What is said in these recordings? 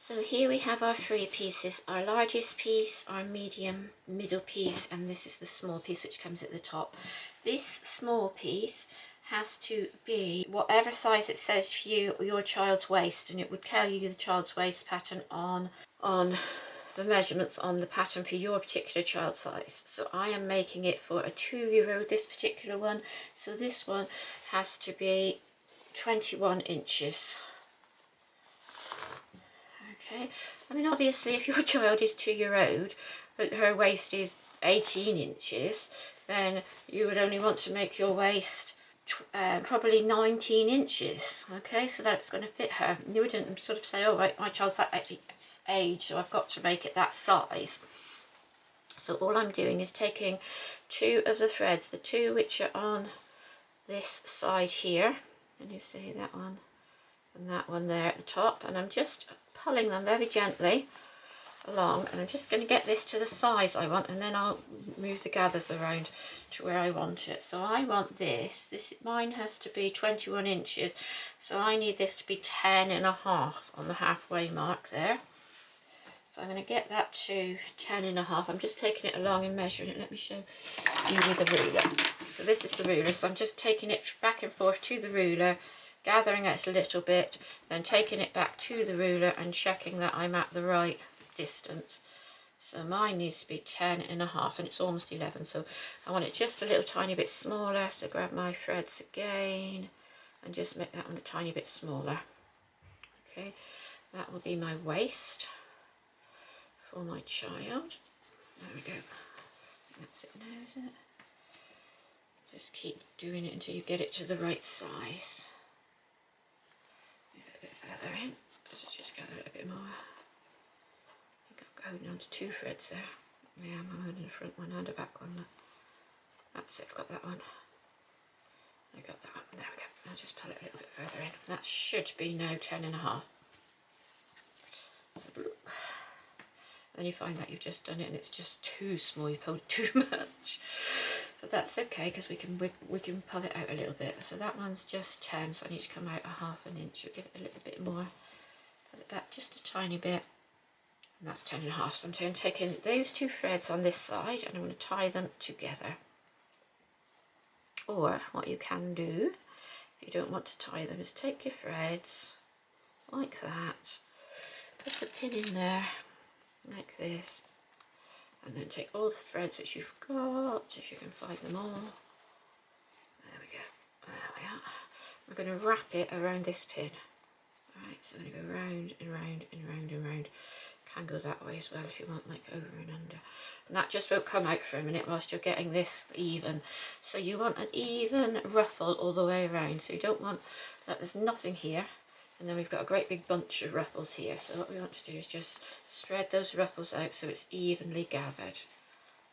So here we have our three pieces, our largest piece, our medium, middle piece, and this is the small piece which comes at the top. This small piece has to be whatever size it says for you or your child's waist, and it would tell you the child's waist pattern on the measurements on the pattern for your particular child size. So I am making it for a 2-year-old, this particular one. So this one has to be 21 inches. Okay, I mean obviously if your child is 2-year-old but her waist is 18 inches, then you would only want to make your waist probably 19 inches. Okay, so that's going to fit her. You wouldn't sort of say, oh right, my child's that age, so I've got to make it that size. So all I'm doing is taking 2 of the threads, the 2 which are on this side here, and you see that one and that one there at the top, and I'm just pulling them very gently along, and I'm just going to get this to the size I want, and then I'll move the gathers around to where I want it. So I want this, mine has to be 21 inches, so I need this to be 10.5 on the halfway mark there. So I'm going to get that to 10.5. I'm just taking it along and measuring it. Let me show you with a ruler. So this is the ruler, so I'm just taking it back and forth to the ruler, gathering it a little bit, then taking it back to the ruler and checking that I'm at the right distance. So mine needs to be 10.5, and it's almost 11, so I want it just a little tiny bit smaller. So grab my threads again and just make that one a tiny bit smaller. Okay, that will be my waist for my child. There we go. That's it now, is it? Just keep doing it until you get it to the right size. Move it a bit further in. Just gather it a bit more. I think I'm holding on to 2 threads there. Yeah, I'm holding the front one and the back one. That's it, I've got that one. I got that one. There we go. I'll just pull it a little bit further in. That should be now 10.5. Let's have a look. Then you find that you've just done it and it's just too small, you pulled too much. But that's okay, because we can pull it out a little bit. So that one's just 10, so I need to come out a 1/2 inch. You'll give it a little bit more. Pull it back just a tiny bit. And that's 10.5. So I'm taking those 2 threads on this side and I'm going to tie them together. Or what you can do, if you don't want to tie them, is take your threads like that, put a pin in there like this, and then take all the threads which you've got, if you can find them all. There we go. There we are. I'm going to wrap it around this pin. Alright, so I'm going to go round and round and round and round. Can go that way as well if you want, like over and under. And that just won't come out for a minute whilst you're getting this even. So you want an even ruffle all the way around. So you don't want that there's nothing here. And then we've got a great big bunch of ruffles here. So what we want to do is just spread those ruffles out so it's evenly gathered.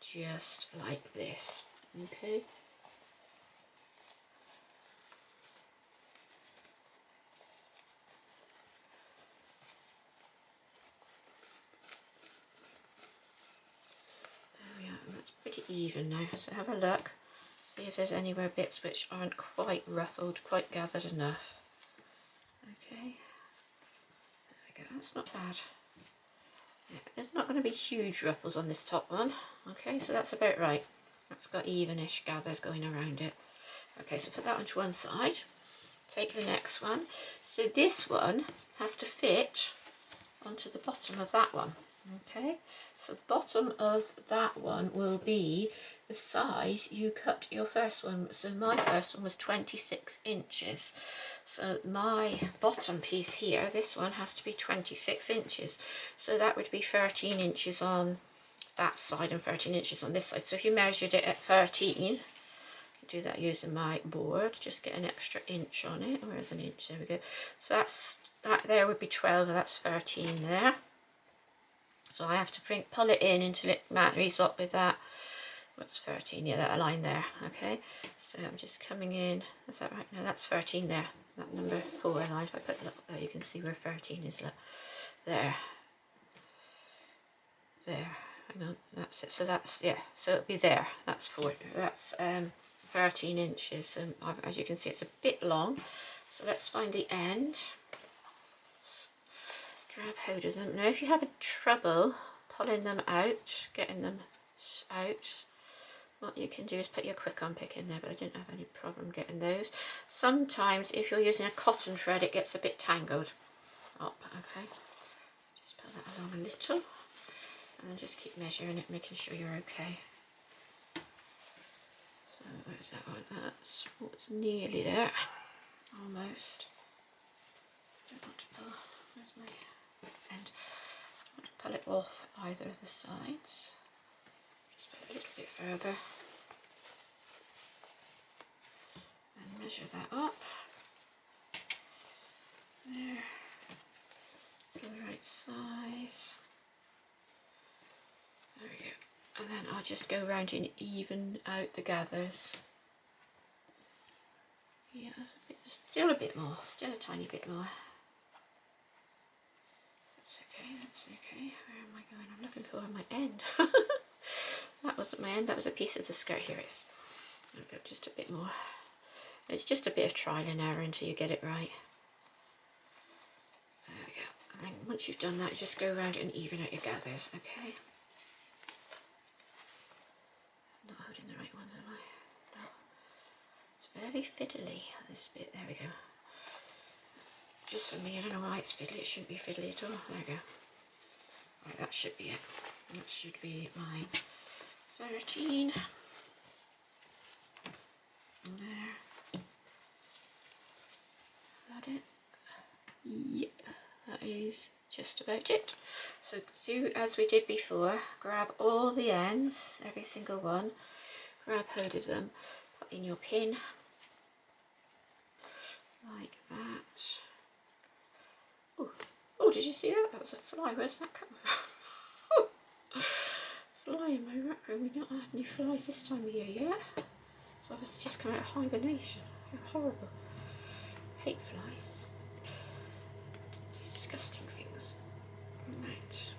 Just like this. Okay. There we are, and that's pretty even now. So have a look. See if there's anywhere bits which aren't quite ruffled, quite gathered enough. Okay, there we go, that's not bad. Yeah, there's not going to be huge ruffles on this top one. Okay, so that's about right. That's got evenish gathers going around it. Okay, so put that onto one side. Take the next one. So this one has to fit onto the bottom of that one. Okay, so the bottom of that one will be the size you cut your first one. So my first one was 26 inches. So my bottom piece here, this one has to be 26 inches. So that would be 13 inches on that side and 13 inches on this side. So if you measured it at 13, do that using my board, just get an extra inch on it. Where's an inch? There we go. So that there would be 12, and that's 13 there. So I have to pull it in until it marries up with that. What's 13? Yeah, that line there. Okay, so I'm just coming in. Is that right? No, that's 13 there. That number 4 line. If I put it up there, you can see where 13 is. Look. There. There. Hang on. That's it. So that's, yeah. So it'll be there. That's 4. That's 13 inches. And as you can see, it's a bit long. So let's find the end. grab hold of them. Now if you have a trouble pulling them out, getting them out, what you can do is put your quick on pick in there, but I didn't have any problem getting those. Sometimes if you're using a cotton thread it gets a bit tangled up, okay. Just pull that along a little and then just keep measuring it, making sure you're okay. So where's that one? That's what's nearly there, almost. Don't want to pull, where's my end? Don't want to pull it off either of the sides. Just put it a little bit further and measure that up. There, it's the right size. There we go. And then I'll just go around and even out the gathers. Yeah, still a bit more, still a tiny bit more. That's okay, that's okay. Where am I going? I'm looking for my end. That wasn't my end, that was a piece of the skirt. Here it is. I'll go just a bit more. It's just a bit of trial and error until you get it right. There we go. And then once you've done that, just go around and even out your gathers, okay? I'm not holding the right ones, am I? No. It's very fiddly, this bit. There we go. Just for me, I don't know why it's fiddly. It shouldn't be fiddly at all. There we go. Right, that should be it. That should be my 13. And there. That it? Yep, that is just about it. So do as we did before, grab all the ends, every single one, grab hold of them, put in your pin, like that. Oh, did you see that? That was a fly. Where's that come from? Fly in my rack room. We've not had any flies this time of year yet. So obviously just come out of hibernation. They're horrible. Hate flies. Disgusting things. Right. So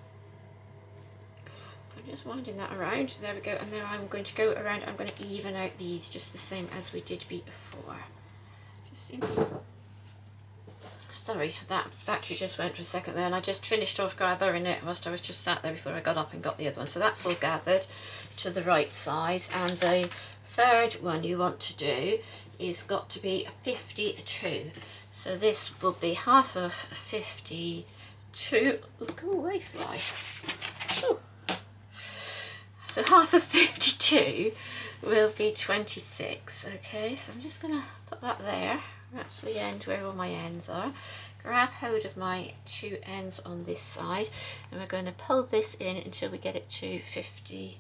I'm just winding that around. There we go. And then I'm going to go around. I'm going to even out these just the same as we did before. Just simply. Sorry, that battery just went for a second there, and I just finished off gathering it whilst I was just sat there before I got up and got the other one. So that's all gathered to the right size, and the third one you want to do is got to be 52. So this will be half of 52. Oh, go away, fly. Oh. So half of 52 will be 26. Okay, so I'm just going to put that there. That's the end where all my ends are. Grab hold of my two ends on this side, and we're going to pull this in until we get it to 52.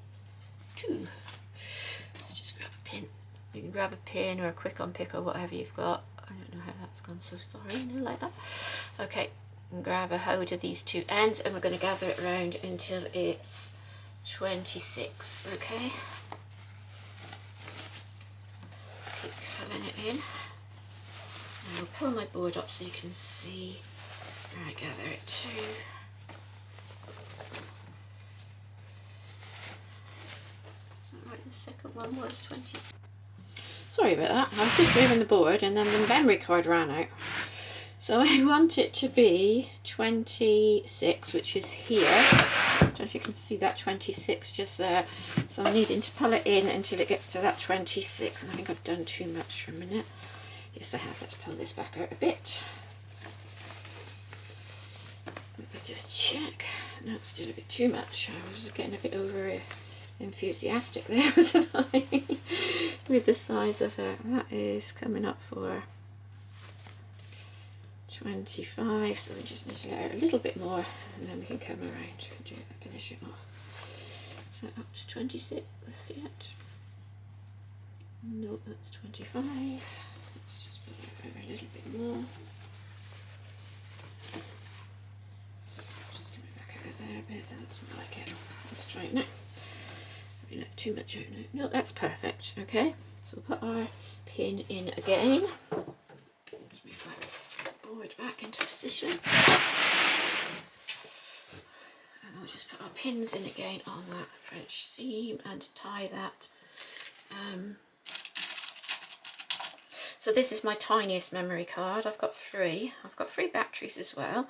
Let's just grab a pin. You can grab a pin or a quick on pick or whatever you've got. I don't know how that's gone so far in there like that. Okay, and grab a hold of these two ends, and we're going to gather it around until it's 26. Okay. Keep filling it in. I'll pull my board up so you can see where I gather it to. Is that right? The second one was 20. Sorry about that. I was just moving the board and then the memory card ran out. So I want it to be 26, which is here. I don't know if you can see that 26 just there. So I'm needing to pull it in until it gets to that 26. And I think I've done too much for a minute. Yes, I have. Let's pull this back out a bit. Let's just check. No, it's still a bit too much. I was getting a bit over enthusiastic there, wasn't I? With the size of it. That is coming up for 25. So we just need to let out a little bit more, and then we can come around and finish it off. So up to 26. Let's see it. No, that's 25. Let's just put it over a little bit more. Just coming back over there a bit. That's more like it. Let's try it now. Maybe not too much out now. No, that's perfect. Okay, so we'll put our pin in again. Let's move that board back into position. And we'll just put our pins in again on that French seam and tie that. So this is my tiniest memory card. I've got three. I've got 3 batteries as well.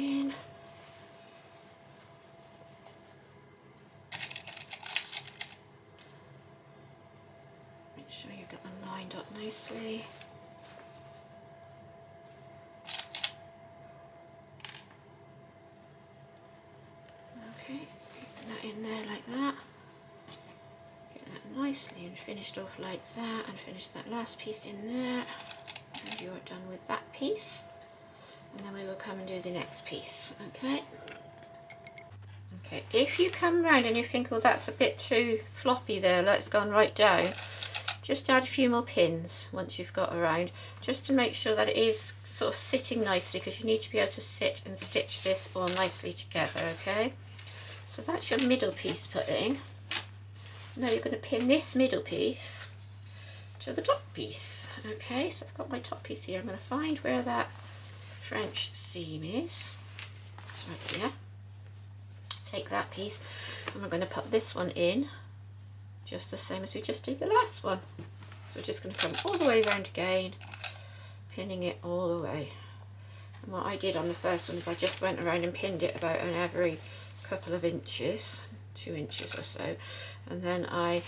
in. Make sure you get them lined up nicely. Okay, put that in there like that. Get that nicely and finished off like that, and finish that last piece in there. And you're done with that piece. And then we will come and do the next piece, okay? Okay, if you come round and you think, oh, that's a bit too floppy there, like it's gone right down, just add a few more pins once you've got around, just to make sure that it is sort of sitting nicely, because you need to be able to sit and stitch this all nicely together, okay? So that's your middle piece put in. Now you're going to pin this middle piece to the top piece, okay? So I've got my top piece here. I'm going to find where that French seam is. It's right here. Take that piece and we're going to put this one in just the same as we just did the last one. So we're just going to come all the way around again, pinning it all the way. And what I did on the first one is I just went around and pinned it about on every couple of inches, 2 inches or so, and then I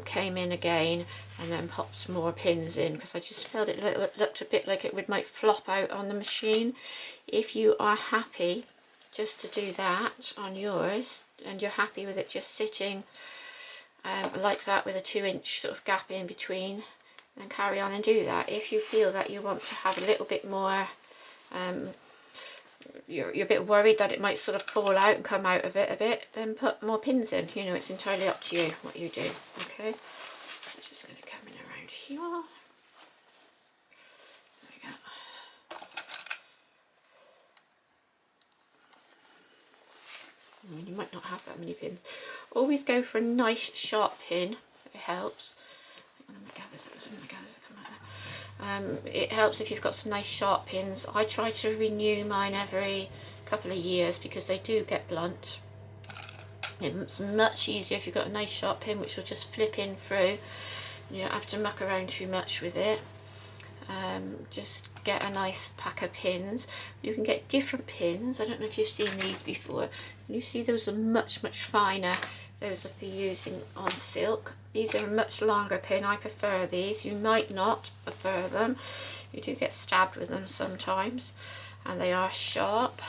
came in again and then popped more pins in, because I just felt it looked a bit like it might flop out on the machine. If you are happy just to do that on yours, and you're happy with it just sitting like that with a 2-inch sort of gap in between, then carry on and do that. If you feel that you want to have a little bit more, you're a bit worried that it might sort of fall out and come out of it a bit, then put more pins in. You know, it's entirely up to you what you do, okay? So just going to come in around here. There we go. I mean, you might not have that many pins. Always go for a nice sharp pin, if it helps. It helps if you've got some nice sharp pins. I try to renew mine every couple of years because they do get blunt. It's much easier if you've got a nice sharp pin which will just flip in through. You don't have to muck around too much with it. Just get a nice pack of pins. You can get different pins. I don't know if you've seen these before. You see those are much finer. Those are for using on silk. These are a much longer pin. I prefer these. You might not prefer them. You do get stabbed with them sometimes, and they are sharp.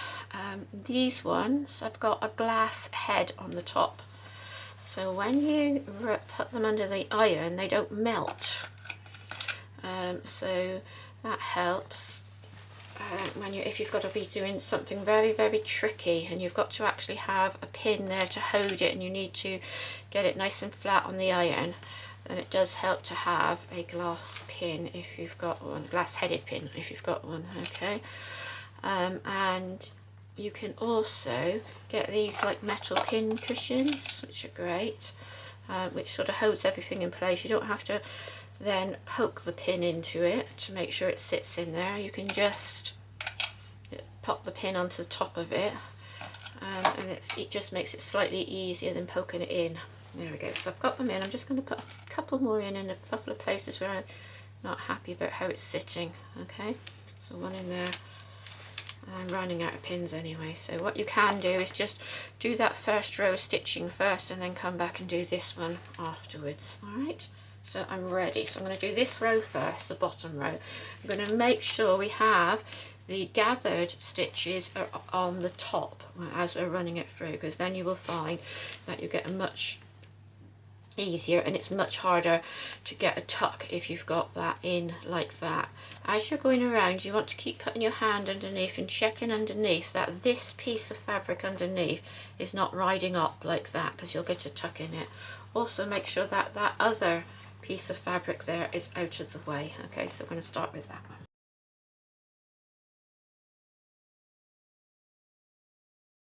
These ones, I've got a glass head on the top, so when you put them under the iron they don't melt. So that helps if you've got to be doing something very tricky and you've got to actually have a pin there to hold it and you need to get it nice and flat on the iron, then it does help to have a glass pin if you've got one, glass headed pin if you've got one, okay? And you can also get these like metal pin cushions, which are great, which sort of holds everything in place. You don't have to then poke the pin into it to make sure it sits in there. You can just pop the pin onto the top of it, and it just makes it slightly easier than poking it in. There we go. So I've got them in. I'm just going to put a couple more in a couple of places where I'm not happy about how it's sitting. Okay, so one in there. I'm running out of pins anyway, so what you can do is just do that first row of stitching first and then come back and do this one afterwards. Alright, so I'm ready. So I'm going to do this row first, the bottom row. I'm going to make sure we have the gathered stitches are on the top as we're running it through, because then you will find that you get a much easier, and it's much harder to get a tuck if you've got that in like that. As you're going around, you want to keep putting your hand underneath and checking underneath that this piece of fabric underneath is not riding up like that, because you'll get a tuck in it. Also make sure that that other piece of fabric there is out of the way. Okay, so we're going to start with that one.